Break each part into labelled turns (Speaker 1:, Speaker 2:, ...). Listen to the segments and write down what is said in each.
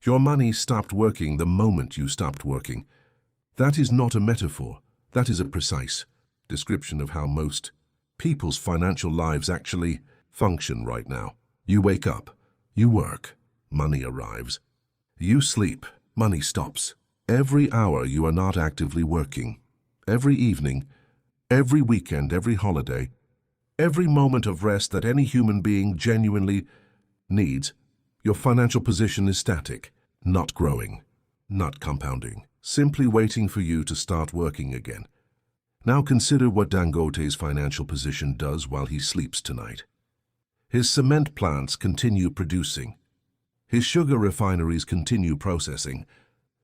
Speaker 1: Your money stopped working the moment you stopped working. That is not a metaphor. That is a precise description of how most people's financial lives actually function right now. You wake up, you work, money arrives. You sleep, money stops. Every hour you are not actively working. Every evening, every weekend, every holiday, every moment of rest that any human being genuinely needs, your financial position is static, not growing, not compounding, simply waiting for you to start working again. Now consider what Dangote's financial position does while he sleeps tonight. His cement plants continue producing. His sugar refineries continue processing.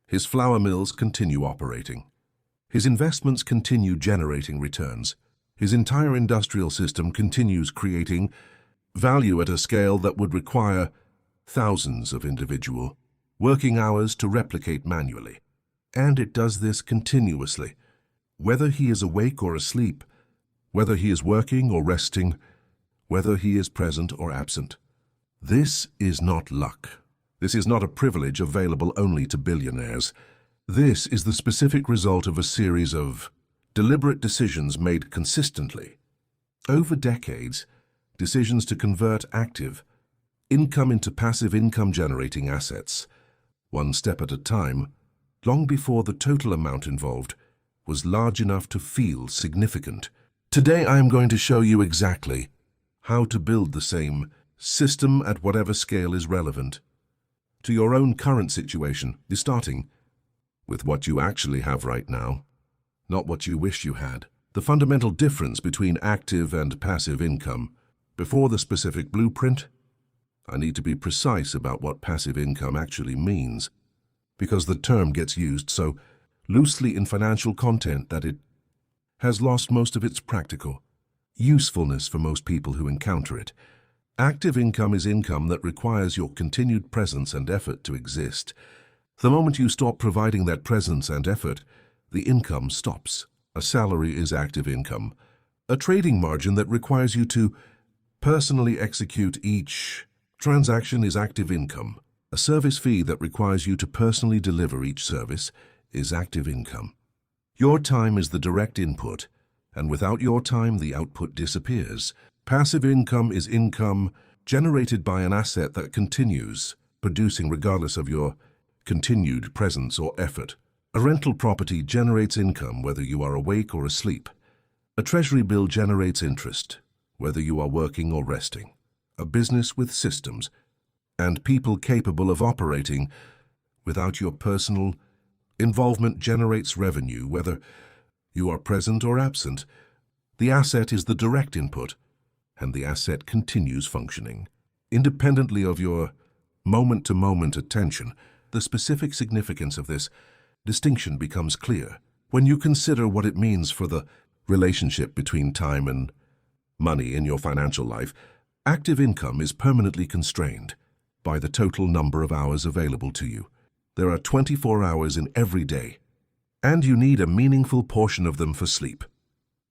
Speaker 1: His flour mills continue operating. His investments continue generating returns. His entire industrial system continues creating value at a scale that would require thousands of individual working hours to replicate manually. And it does this continuously. Whether he is awake or asleep, whether he is working or resting, whether he is present or absent. This is not luck. This is not a privilege available only to billionaires. This is the specific result of a series of deliberate decisions made consistently. Over decades, decisions to convert active income into passive income-generating assets, one step at a time, long before the total amount involved was large enough to feel significant. Today I am going to show you exactly how to build the same system at whatever scale is relevant to your own current situation, starting with what you actually have right now, not what you wish you had. The fundamental difference between active and passive income. Before the specific blueprint, I need to be precise about what passive income actually means, because the term gets used so loosely in financial content that it has lost most of its practical usefulness for most people who encounter it. Active income is income that requires your continued presence and effort to exist. The moment you stop providing that presence and effort, the income stops. A salary is active income. A trading margin that requires you to personally execute each transaction is active income. A service fee that requires you to personally deliver each service is active income. Your time is the direct input, and without your time, the output disappears. Passive income is income generated by an asset that continues producing regardless of your continued presence or effort. A rental property generates income whether you are awake or asleep. A treasury bill generates interest whether you are working or resting. A business with systems and people capable of operating without your personal involvement generates revenue whether you are present or absent. The asset is the direct input, and the asset continues functioning. Independently of your moment-to-moment attention, the specific significance of this distinction becomes clear when you consider what it means for the relationship between time and money in your financial life. Active income is permanently constrained by the total number of hours available to you. There are 24 hours in every day, and you need a meaningful portion of them for sleep,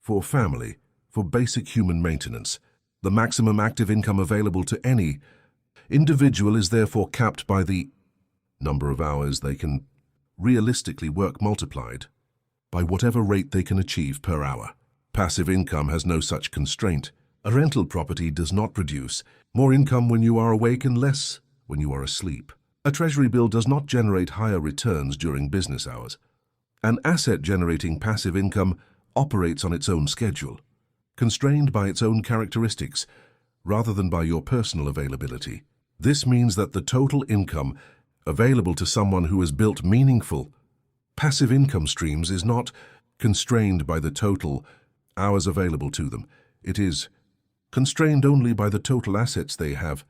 Speaker 1: for family, for basic human maintenance. The maximum active income available to any individual is therefore capped by the number of hours they can realistically work multiplied by whatever rate they can achieve per hour. Passive income has no such constraint. A rental property does not produce more income when you are awake and less when you are asleep. A treasury bill does not generate higher returns during business hours. An asset-generating passive income operates on its own schedule, constrained by its own characteristics, rather than by your personal availability. This means that the total income available to someone who has built meaningful passive income streams is not constrained by the total hours available to them. It is constrained only by the total assets they have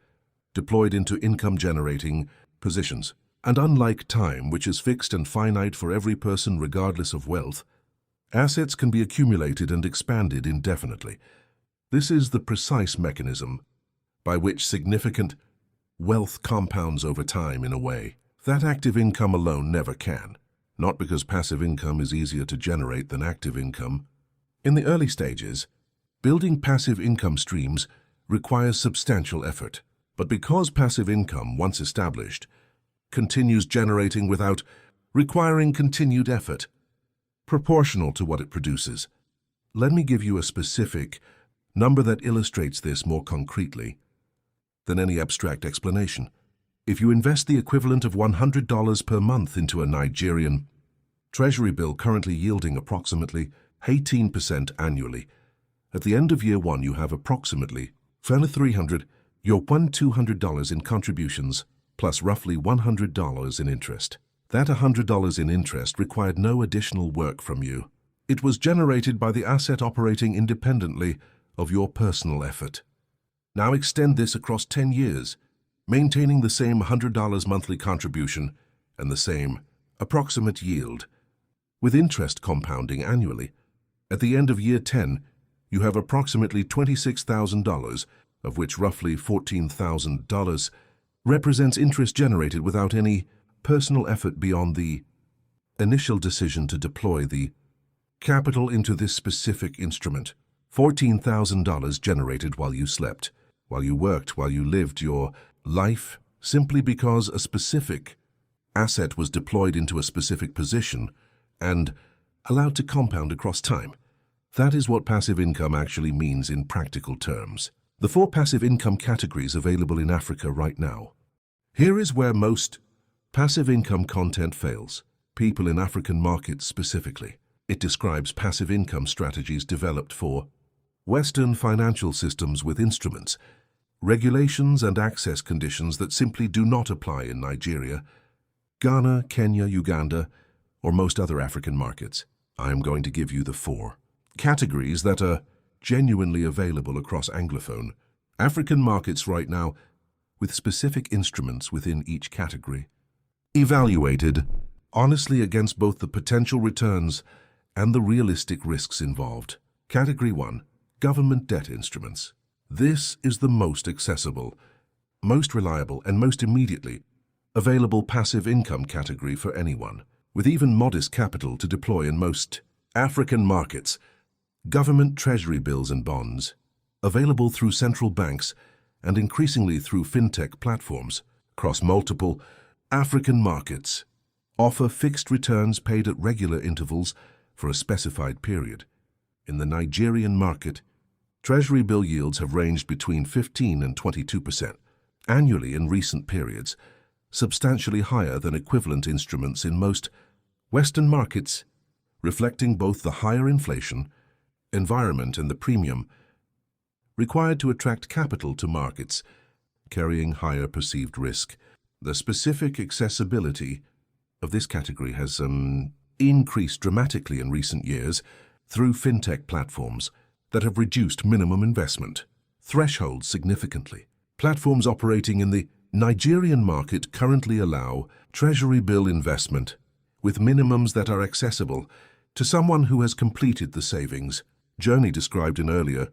Speaker 1: deployed into income-generating positions. And unlike time, which is fixed and finite for every person regardless of wealth, assets can be accumulated and expanded indefinitely. This is the precise mechanism by which significant wealth compounds over time in a way that active income alone never can, not because passive income is easier to generate than active income. In the early stages, building passive income streams requires substantial effort, but because passive income, once established, continues generating without requiring continued effort, proportional to what it produces. Let me give you a specific number that illustrates this more concretely than any abstract explanation. If you invest the equivalent of $100 per month into a Nigerian treasury bill currently yielding approximately 18% annually, at the end of year one you have approximately your $200 in contributions plus roughly $100 in interest. That $100 in interest required no additional work from you. It was generated by the asset operating independently of your personal effort. Now extend this across 10 years, maintaining the same $100 monthly contribution and the same approximate yield, with interest compounding annually. At the end of year 10, you have approximately $26,000, of which roughly $14,000 represents interest generated without any personal effort beyond the initial decision to deploy the capital into this specific instrument. $14,000 generated while you slept, while you worked, while you lived your life, simply because a specific asset was deployed into a specific position and allowed to compound across time. That is what passive income actually means in practical terms. The 4 passive income categories available in Africa right now. Here is where most passive income content fails. People in African markets specifically. It describes passive income strategies developed for Western financial systems with instruments, regulations and access conditions that simply do not apply in Nigeria, Ghana, Kenya, Uganda, or most other African markets. I am going to give you the 4 categories that are genuinely available across Anglophone African markets right now, with specific instruments within each category, evaluated honestly against both the potential returns and the realistic risks involved. Category 1. Government debt instruments. This is the most accessible, most reliable, and most immediately available passive income category for anyone, with even modest capital to deploy in most African markets. Government treasury bills and bonds, available through central banks and increasingly through fintech platforms across multiple African markets, offer fixed returns paid at regular intervals for a specified period. In the Nigerian market, treasury bill yields have ranged between 15% and 22% annually in recent periods, substantially higher than equivalent instruments in most Western markets, reflecting both the higher inflation environment and the premium required to attract capital to markets carrying higher perceived risk. The specific accessibility of this category has increased dramatically in recent years through fintech platforms that have reduced minimum investment thresholds significantly. Platforms operating in the Nigerian market currently allow treasury bill investment with minimums that are accessible to someone who has completed the savings journey described in earlier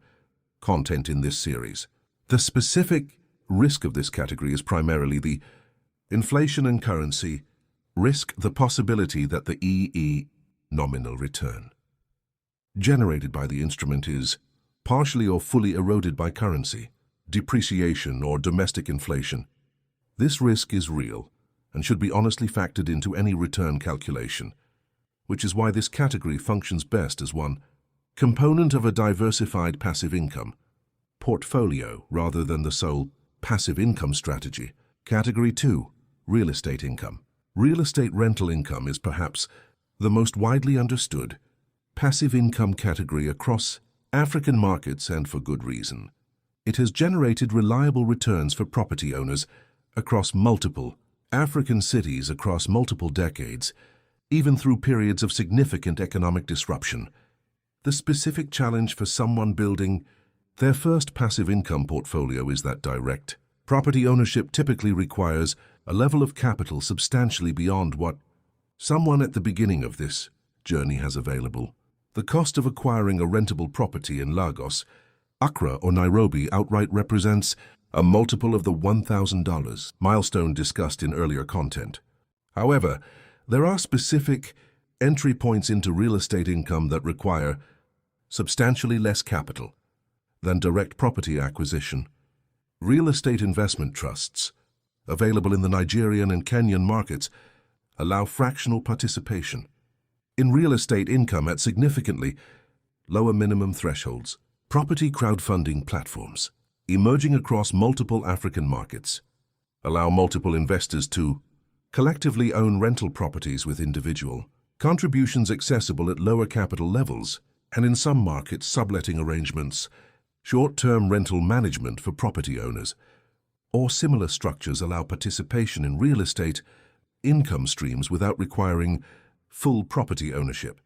Speaker 1: content in this series. The specific risk of this category is primarily the inflation and currency risk, the possibility that the nominal return generated by the instrument is partially or fully eroded by currency, depreciation, or domestic inflation. This risk is real and should be honestly factored into any return calculation, which is why this category functions best as one component of a diversified passive income portfolio rather than the sole passive income strategy. Category 2. Real estate income. Real estate rental income is perhaps the most widely understood passive income category across African markets, and for good reason. It has generated reliable returns for property owners across multiple African cities across multiple decades, even through periods of significant economic disruption. The specific challenge for someone building their first passive income portfolio is that direct property ownership typically requires a level of capital substantially beyond what someone at the beginning of this journey has available. The cost of acquiring a rentable property in Lagos, Accra, or Nairobi outright represents a multiple of the $1,000 milestone discussed in earlier content. However, there are specific entry points into real estate income that require substantially less capital than direct property acquisition. Real estate investment trusts, available in the Nigerian and Kenyan markets, allow fractional participation in real estate income at significantly lower minimum thresholds. Property crowdfunding platforms, emerging across multiple African markets, allow multiple investors to collectively own rental properties with individual contributions accessible at lower capital levels, and in some markets, subletting arrangements, short-term rental management for property owners, or similar structures allow participation in real estate income streams without requiring full property ownership.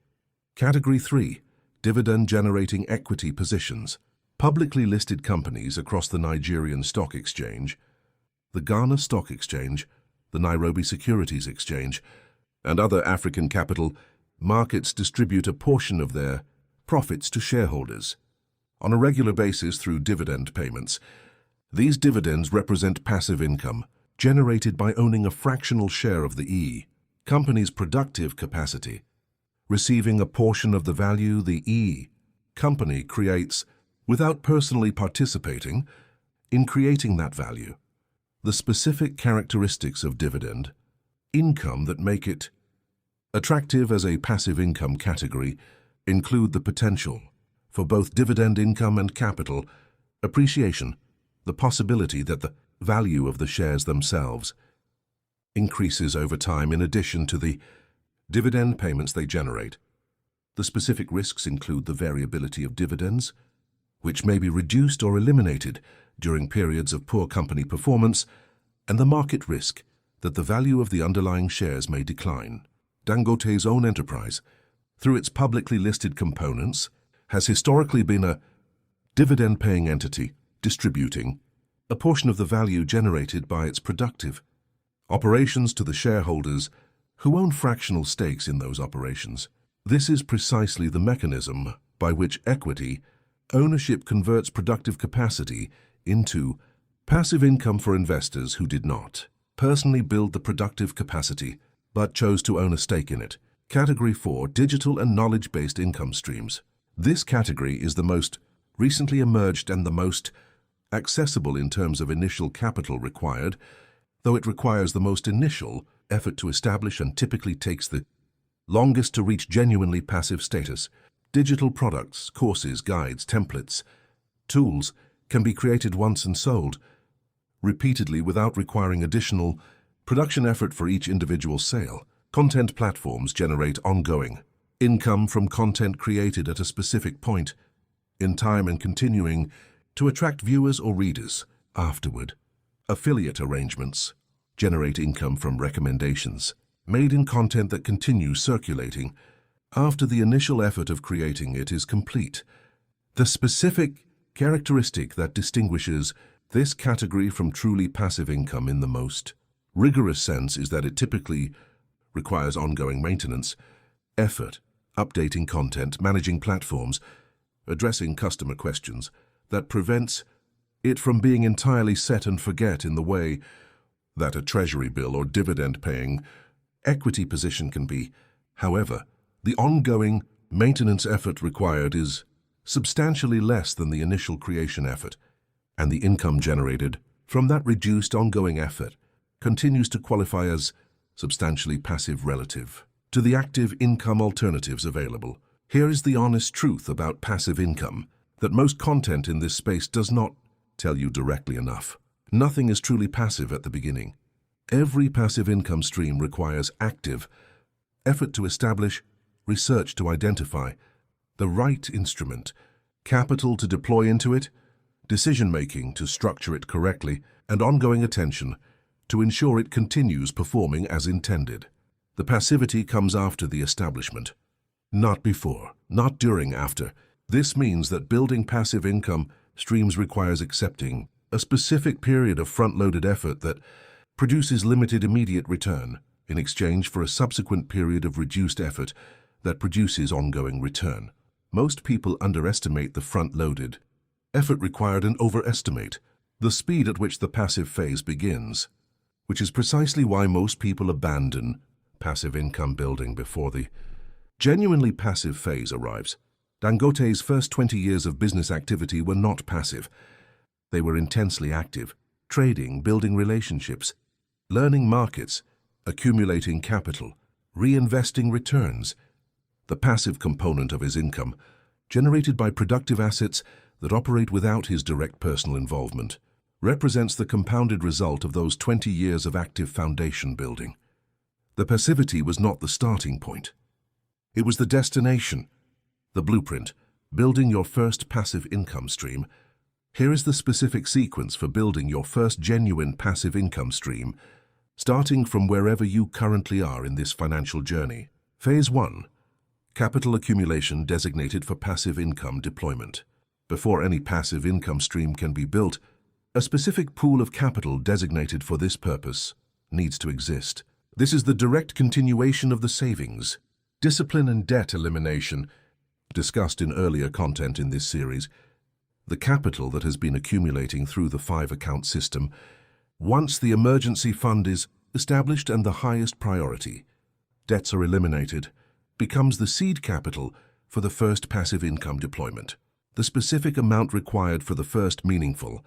Speaker 1: Category 3. Dividend-generating equity positions. Publicly listed companies across the Nigerian Stock Exchange, the Ghana Stock Exchange, the Nairobi Securities Exchange, and other African capital markets distribute a portion of their profits to shareholders on a regular basis through dividend payments. These dividends represent passive income generated by owning a fractional share of the company's productive capacity, receiving a portion of the value the company creates without personally participating in creating that value. The specific characteristics of dividend income that make it attractive as a passive income category include the potential for both dividend income and capital appreciation, the possibility that the value of the shares themselves increases over time in addition to the dividend payments they generate. The specific risks include the variability of dividends, which may be reduced or eliminated during periods of poor company performance, and the market risk that the value of the underlying shares may decline. Dangote's own enterprise, through its publicly listed components, has historically been a dividend-paying entity, distributing a portion of the value generated by its productive operations to the shareholders who own fractional stakes in those operations. This is precisely the mechanism by which equity ownership converts productive capacity into passive income for investors who did not personally build the productive capacity but chose to own a stake in it. Category 4. Digital and knowledge-based income streams. This category is the most recently emerged and the most accessible in terms of initial capital required, though it requires the most initial effort to establish and typically takes the longest to reach genuinely passive status. Digital products, courses, guides, templates, tools can be created once and sold repeatedly without requiring additional production effort for each individual sale. Content platforms generate ongoing income from content created at a specific point in time and continuing to attract viewers or readers afterward. Affiliate arrangements generate income from recommendations made in content that continues circulating after the initial effort of creating it is complete. The specific characteristic that distinguishes this category from truly passive income in the most rigorous sense is that it typically requires ongoing maintenance, effort, updating content, managing platforms, addressing customer questions that prevents it from being entirely set and forget in the way that a treasury bill or dividend-paying equity position can be. However, the ongoing maintenance effort required is substantially less than the initial creation effort, and the income generated from that reduced ongoing effort continues to qualify as substantially passive relative to the active income alternatives available. Here is the honest truth about passive income that most content in this space does not tell you directly enough. Nothing is truly passive at the beginning. Every passive income stream requires active effort to establish, research to identify the right instrument, capital to deploy into it, decision-making to structure it correctly, and ongoing attention to ensure it continues performing as intended. The passivity comes after the establishment, not before, not during, after. This means that building passive income streams requires accepting a specific period of front-loaded effort that produces limited immediate return in exchange for a subsequent period of reduced effort that produces ongoing return. Most people underestimate the front-loaded effort required and overestimate the speed at which the passive phase begins, which is precisely why most people abandon passive income building before the genuinely passive phase arrives. Dangote's first 20 years of business activity were not passive. They were intensely active, trading, building relationships, learning markets, accumulating capital, reinvesting returns. The passive component of his income, generated by productive assets that operate without his direct personal involvement, represents the compounded result of those 20 years of active foundation building. The passivity was not the starting point. It was the destination, the blueprint, building your first passive income stream. Here is the specific sequence for building your first genuine passive income stream, starting from wherever you currently are in this financial journey. Phase 1. Capital accumulation designated for passive income deployment. Before any passive income stream can be built, a specific pool of capital designated for this purpose needs to exist. This is the direct continuation of the savings, discipline and debt elimination discussed in earlier content in this series. The capital that has been accumulating through the 5-account system, once the emergency fund is established and the highest priority, debts are eliminated, becomes the seed capital for the first passive income deployment. The specific amount required for the first meaningful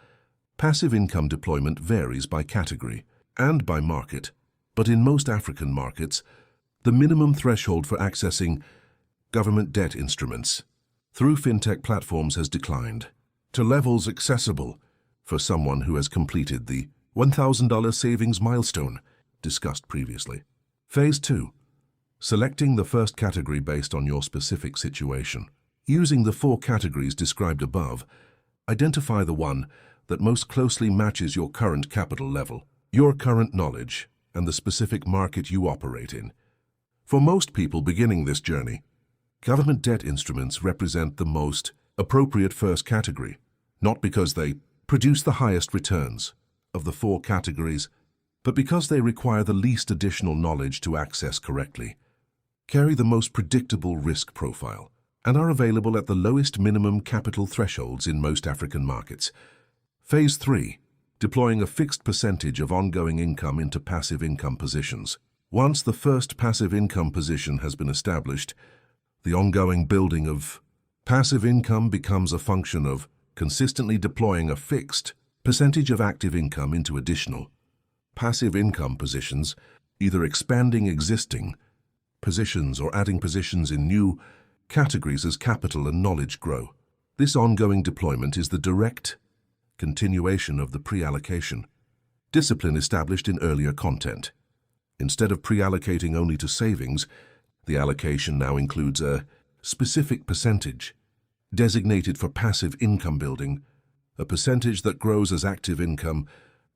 Speaker 1: passive income deployment varies by category and by market, but in most African markets, the minimum threshold for accessing government debt instruments through fintech platforms has declined to levels accessible for someone who has completed the $1,000 savings milestone discussed previously. Phase 2. Selecting the first category based on your specific situation. Using the 4 categories described above, identify the one that most closely matches your current capital level, your current knowledge, and the specific market you operate in. For most people beginning this journey, government debt instruments represent the most appropriate first category, not because they produce the highest returns of the 4 categories, but because they require the least additional knowledge to access correctly, carry the most predictable risk profile, and are available at the lowest minimum capital thresholds in most African markets. Phase 3. Deploying a fixed percentage of ongoing income into passive income positions. Once the first passive income position has been established, the ongoing building of passive income becomes a function of consistently deploying a fixed percentage of active income into additional passive income positions, either expanding existing positions or adding positions in new categories as capital and knowledge grow. This ongoing deployment is the direct continuation of the pre-allocation discipline established in earlier content. Instead of pre-allocating only to savings, the allocation now includes a specific percentage designated for passive income building, a percentage that grows as active income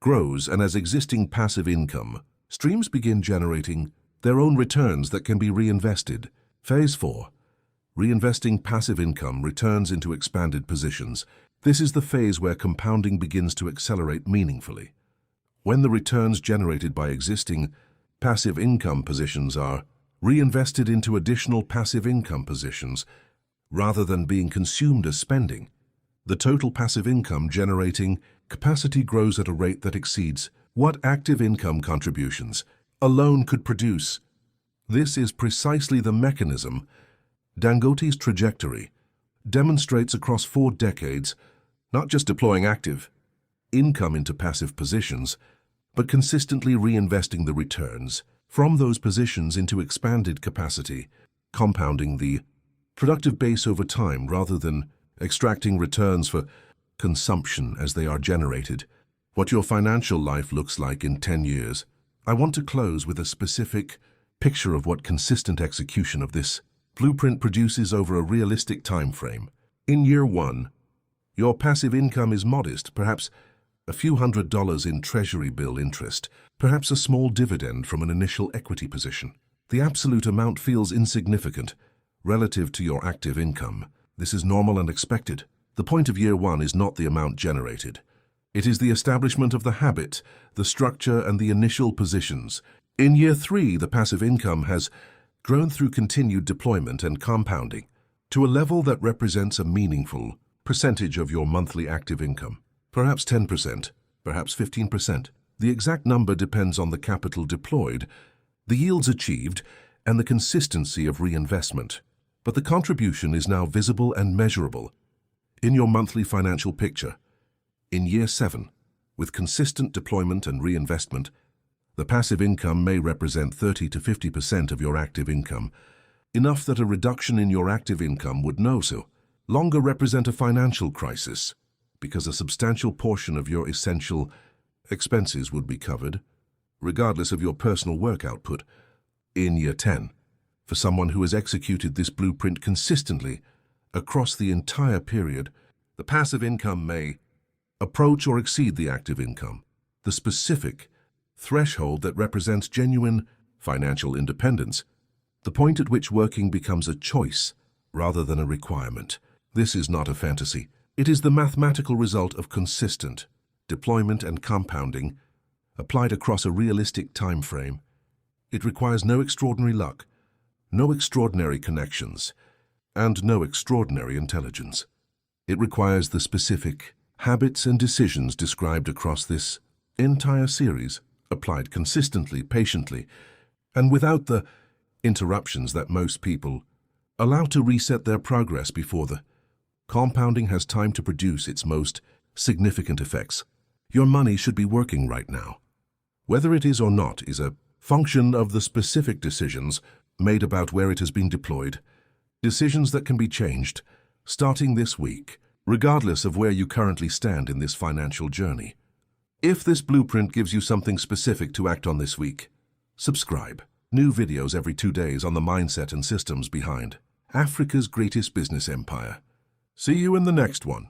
Speaker 1: grows and as existing passive income streams begin generating their own returns that can be reinvested. Phase 4. Reinvesting passive income returns into expanded positions. This is the phase where compounding begins to accelerate meaningfully. When the returns generated by existing passive income positions are reinvested into additional passive income positions, rather than being consumed as spending, the total passive income generating capacity grows at a rate that exceeds what active income contributions alone could produce. This is precisely the mechanism Dangote's trajectory demonstrates across 4 decades, not just deploying active income into passive positions, but consistently reinvesting the returns from those positions into expanded capacity, compounding the productive base over time rather than extracting returns for consumption as they are generated. What your financial life looks like in 10 years. I want to close with a specific picture of what consistent execution of this blueprint produces over a realistic time frame. In year 1, your passive income is modest, perhaps a few $100s in treasury bill interest, perhaps a small dividend from an initial equity position. The absolute amount feels insignificant relative to your active income. This is normal and expected. The point of year 1 is not the amount generated. It is the establishment of the habit, the structure, and the initial positions. In year 3, the passive income has grown through continued deployment and compounding to a level that represents a meaningful percentage of your monthly active income. Perhaps 10%, perhaps 15%. The exact number depends on the capital deployed, the yields achieved, and the consistency of reinvestment. But the contribution is now visible and measurable in your monthly financial picture. In year 7, with consistent deployment and reinvestment, The passive income may represent 30 to 50% of your active income, enough that a reduction in your active income would no longer represent a financial crisis, because a substantial portion of your essential expenses would be covered, regardless of your personal work output, in year 10. For someone who has executed this blueprint consistently across the entire period, the passive income may approach or exceed the active income, the specific threshold that represents genuine financial independence, the point at which working becomes a choice rather than a requirement. This is not a fantasy. It is the mathematical result of consistent deployment and compounding applied across a realistic time frame. It requires no extraordinary luck, no extraordinary connections, and no extraordinary intelligence. It requires the specific habits and decisions described across this entire series, applied consistently, patiently, and without the interruptions that most people allow to reset their progress before the compounding has time to produce its most significant effects. Your money should be working right now. Whether it is or not is a function of the specific decisions made about where it has been deployed, decisions that can be changed starting this week, regardless of where you currently stand in this financial journey. If this blueprint gives you something specific to act on this week, subscribe. New videos every 2 days on the mindset and systems behind Africa's greatest business empire. See you in the next one.